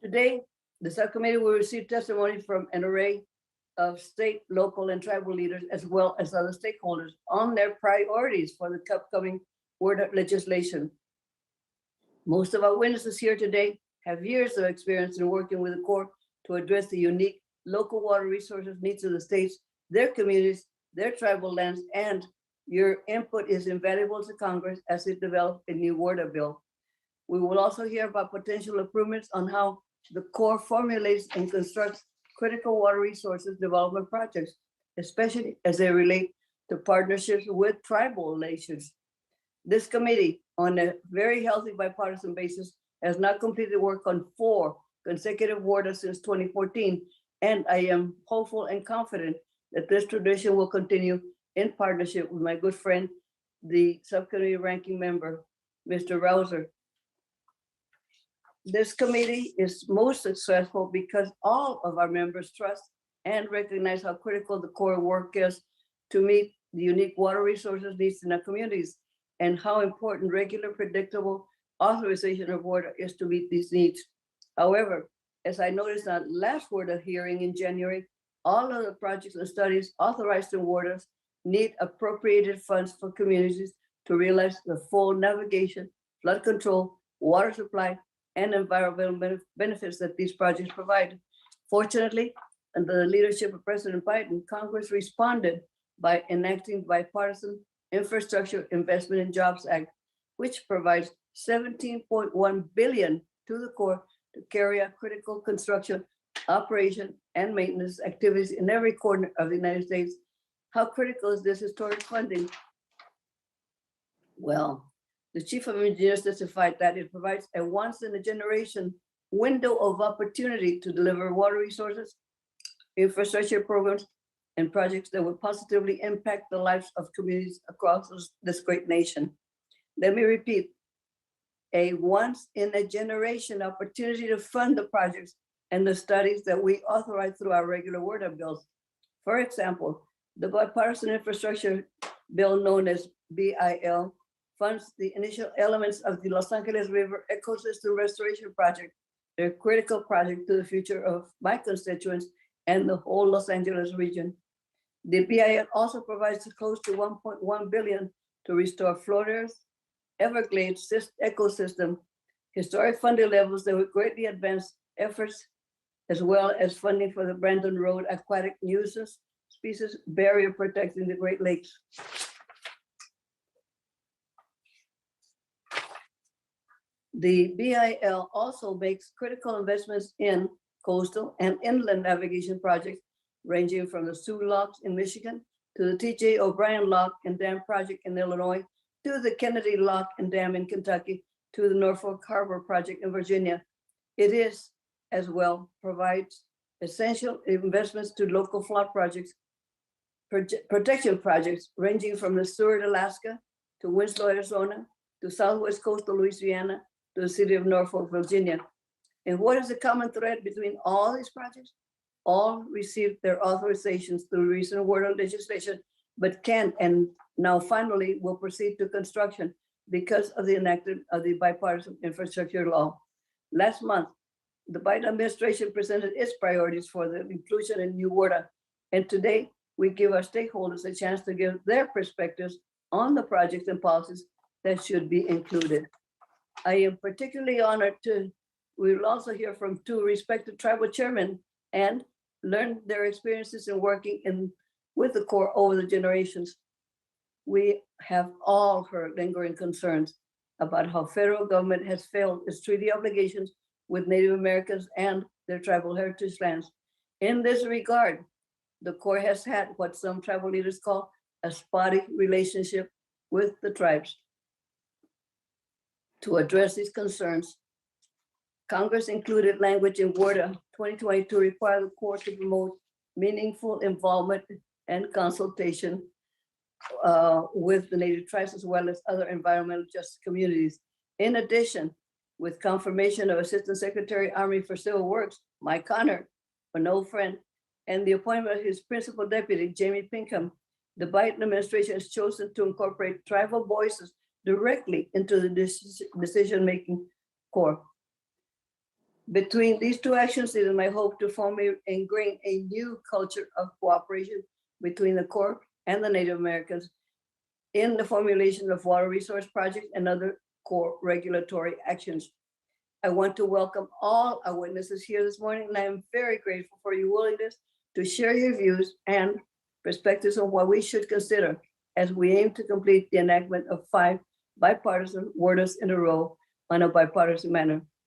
Today, the subcommittee will receive testimony from an array of state, local, and tribal leaders, as well as other stakeholders on their priorities for the upcoming WORDA legislation. Most of our witnesses here today have years of experience in working with the Corps to address the unique local water resources needs of the states, their communities, their tribal lands, and your input is invaluable to Congress as it develops a new WORDA bill. We will also hear about potential improvements on how the Corps formulates and constructs critical water resources development projects, especially as they relate to partnerships with tribal nations. This committee, on a very healthy bipartisan basis, has now completed work on 4 consecutive WORDA since 2014, and I am hopeful and confident that this tradition will continue in partnership with my good friend, the subcommittee ranking member, Mr. Rouser. This committee is most successful because all of our members trust and recognize how critical the core work is to meet the unique water resources needs in our communities, and how important regular, predictable authorization of water is to meet these needs. However, as I noticed on last WORDA hearing in January, all of the projects and studies authorized in WORDAs need appropriated funds for communities to realize the full navigation, flood control, water supply, and environmental benefits that these projects provide. Fortunately, under the leadership of President Biden, Congress responded by enacting bipartisan Infrastructure Investment and Jobs Act, which provides $17.1 billion to the Corps to carry out critical construction, operation, and maintenance activities in every corner of the United States. How critical is this historic funding? Well, the Chief of Engineers testified that it provides a once-in-a-generation window of opportunity to deliver water resources, infrastructure programs, and projects that will positively impact the lives of communities across this great nation. Let me repeat, a once-in-a-generation opportunity to fund the projects and the studies that we authorize through our regular WORDA bills. For example, the bipartisan infrastructure bill known as BIL funds the initial elements of the Los Angeles River Ecosystem Restoration Project, a critical project to the future of my constituents and the whole Los Angeles region. The BIL also provides close to $1.1 billion to restore Florida's Everglades ecosystem, historic funding levels that would greatly advance efforts, as well as funding for the Brandon Road aquatic nuisance species barrier protecting the Great Lakes. The BIL also makes critical investments in coastal and inland navigation projects, ranging from the Sioux Locks in Michigan to the T.J. O'Brien Lock and Dam Project in Illinois, to the Kennedy Lock and Dam in Kentucky, to the Norfolk Harbor Project in Virginia. It is, as well, provides essential investments to local flood projects, protection projects, ranging from the Seward, Alaska, to Winslow, Arizona, to Southwest Coastal Louisiana, to the city of Norfolk, Virginia. And what is the common thread between all these projects? All received their authorizations through recent WORDA legislation, but can and now finally will proceed to construction because of the enactment of the bipartisan infrastructure law. Last month, the Biden administration presented its priorities for the inclusion in new WORDA, and today we give our stakeholders a chance to give their perspectives on the projects and policies that should be included. I am particularly honored we will also hear from 2 respected tribal chairmen and learn their experiences in working with the Corps over the generations. We have all heard lingering concerns about how federal government has failed its treaty obligations with Native Americans and their tribal heritage lands. In this regard, the Corps has had what some tribal leaders call a spotty relationship with the tribes. To address these concerns, Congress included language in WORDA 2022 require the Corps to promote meaningful involvement and consultation with the Native tribes, as well as other environmental justice communities. In addition, with confirmation of Assistant Secretary Army for Civil Works, Mike Connor, an old friend, and the appointment of his principal deputy, Jamie Pinkham, the Biden administration has chosen to incorporate tribal voices directly into the decision-making core. Between these two actions, it is my hope to formally ingrain a new culture of cooperation between the Corps and the Native Americans in the formulation of water resource projects and other core regulatory actions. I want to welcome all our witnesses here this morning, and I am very grateful for your willingness to share your views and perspectives on what we should consider as we aim to complete the enactment of 5 bipartisan orders in a row on a bipartisan manner.